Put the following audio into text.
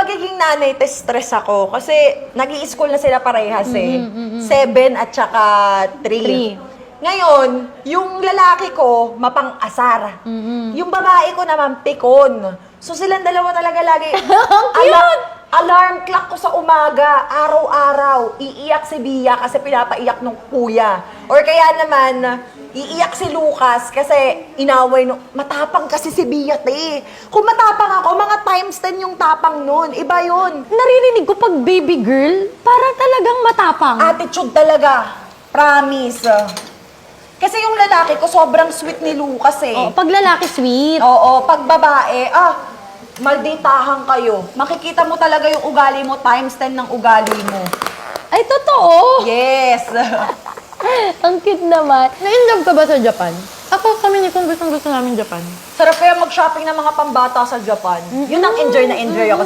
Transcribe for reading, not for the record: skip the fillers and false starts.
pagiging nanay, stress ako. Kasi nag-i-school na sila parehas eh. 7 at saka 3. Ngayon, yung lalaki ko, mapang-asar. Yung babae ko naman, pikon. So silang dalawa talaga lagi. Alarm clock ko sa umaga, araw-araw, iiyak si Bia kasi pinapaiyak ng kuya. Or kaya naman, iiyak si Lucas kasi inaway nung... Matapang kasi si Bia, te. Kung matapang ako, mga times 10 yung tapang nun. Iba yun. Naririnig ko pag baby girl, parang talagang matapang. Attitude talaga. Promise. Kasi yung lalaki ko, sobrang sweet ni Lucas eh. Oh, pag lalaki sweet. Oo, pag babae, malditahan kayo. Makikita mo talaga yung ugali mo, times 10 ng ugali mo. Ay, totoo. Yes! Ang cute naman. Na-inlove ka ba sa Japan? Ako, kami ni Kung gusto namin Japan. Sarap kaya mag-shopping ng mga pambata sa Japan. Yun ang enjoy na enjoy ako.